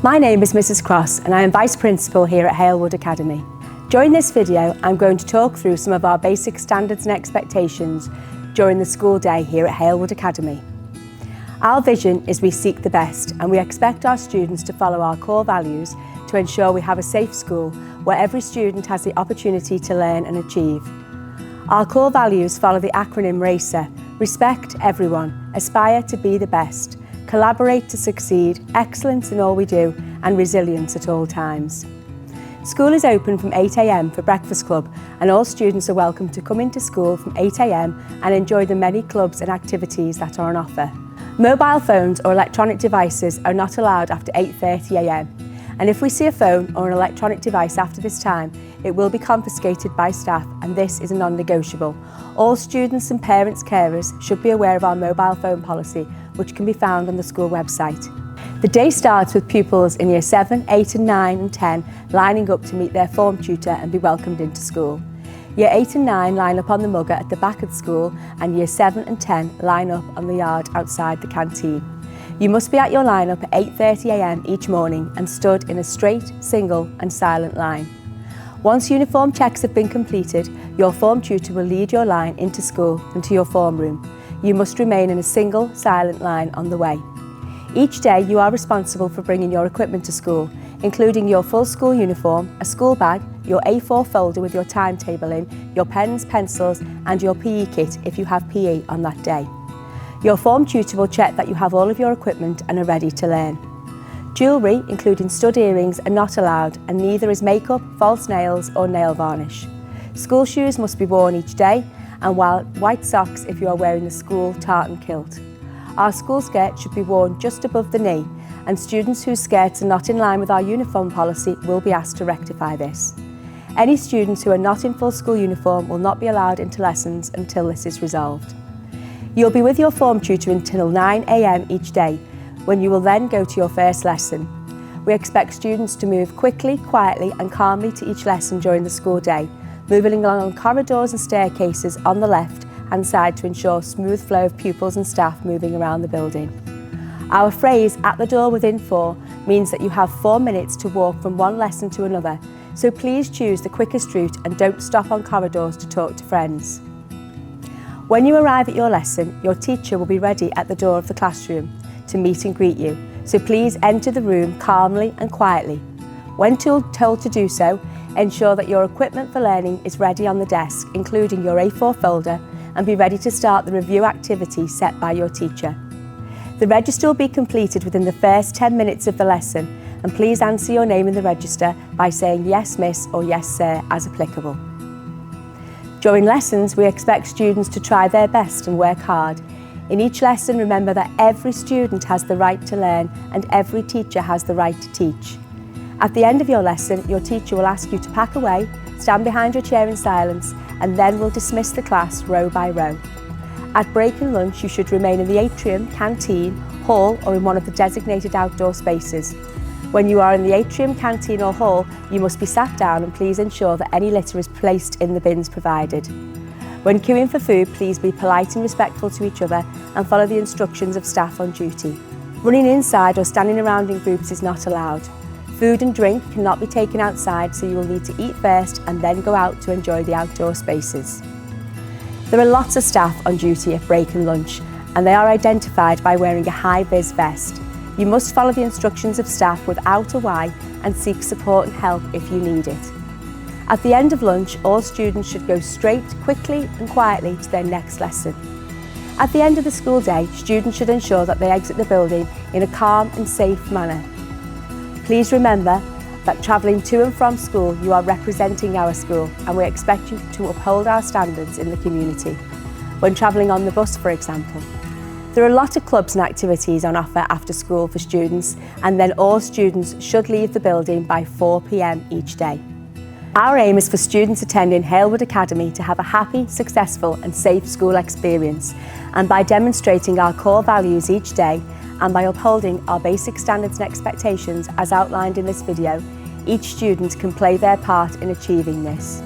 My name is Mrs. Cross and I am Vice Principal here at Halwood Academy. During this video, I'm going to talk through some of our basic standards and expectations during the school day here at Halwood Academy. Our vision is we seek the best and we expect our students to follow our core values to ensure we have a safe school where every student has the opportunity to learn and achieve. Our core values follow the acronym RACER: respect everyone, aspire to be the best, collaborate to succeed, excellence in all we do, and resilience at all times. School is open from 8 AM for breakfast club, and all students are welcome to come into school from 8 AM and enjoy the many clubs and activities that are on offer. Mobile phones or electronic devices are not allowed after 8:30 AM, and if we see a phone or an electronic device after this time, it will be confiscated by staff, and this is a non-negotiable. All students and parents carers should be aware of our mobile phone policy, which can be found on the school website. The day starts with pupils in Year 7, 8 and 9 and 10 lining up to meet their form tutor and be welcomed into school. Year 8 and 9 line up on the mugger at the back of the school, and Year 7 and 10 line up on the yard outside the canteen. You must be at your line up at 8:30 AM each morning and stood in a straight, single and silent line. Once uniform checks have been completed, your form tutor will lead your line into school and to your form room. You must remain in a single, silent line on the way. Each day you are responsible for bringing your equipment to school, including your full school uniform, a school bag, your A4 folder with your timetable in, your pens, pencils and your PE kit if you have PE on that day. Your form tutor will check that you have all of your equipment and are ready to learn. Jewellery, including stud earrings, are not allowed, and neither is makeup, false nails or nail varnish. School shoes must be worn each day, and white socks if you are wearing the school tartan kilt. Our school skirt should be worn just above the knee, and students whose skirts are not in line with our uniform policy will be asked to rectify this. Any students who are not in full school uniform will not be allowed into lessons until this is resolved. You'll be with your form tutor until 9 AM each day, when you will then go to your first lesson. We expect students to move quickly, quietly and calmly to each lesson during the school day, moving along corridors and staircases on the left-hand side to ensure smooth flow of pupils and staff moving around the building. Our phrase, "at the door within 4", means that you have 4 minutes to walk from one lesson to another, so please choose the quickest route and don't stop on corridors to talk to friends. When you arrive at your lesson, your teacher will be ready at the door of the classroom to meet and greet you, so please enter the room calmly and quietly. When told to do so, ensure that your equipment for learning is ready on the desk, including your A4 folder, and be ready to start the review activity set by your teacher. The register will be completed within the first 10 minutes of the lesson, and please answer your name in the register by saying "Yes, Miss" or "Yes, Sir" as applicable. During lessons, we expect students to try their best and work hard. In each lesson, remember that every student has the right to learn and every teacher has the right to teach. At the end of your lesson, your teacher will ask you to pack away, stand behind your chair in silence, and then we'll dismiss the class row by row. At break and lunch, you should remain in the atrium, canteen, hall, or in one of the designated outdoor spaces. When you are in the atrium, canteen or hall, you must be sat down and please ensure that any litter is placed in the bins provided. When queuing for food, please be polite and respectful to each other and follow the instructions of staff on duty. Running inside or standing around in groups is not allowed. Food and drink cannot be taken outside, so you will need to eat first and then go out to enjoy the outdoor spaces. There are lots of staff on duty at break and lunch, and they are identified by wearing a high-vis vest. You must follow the instructions of staff without a why and seek support and help if you need it. At the end of lunch, all students should go straight, quickly and quietly to their next lesson. At the end of the school day, students should ensure that they exit the building in a calm and safe manner. Please remember that travelling to and from school, you are representing our school, and we expect you to uphold our standards in the community. When travelling on the bus, for example. There are a lot of clubs and activities on offer after school for students, and then all students should leave the building by 4 PM each day. Our aim is for students attending Halwood Academy to have a happy, successful and safe school experience, and by demonstrating our core values each day and by upholding our basic standards and expectations as outlined in this video, each student can play their part in achieving this.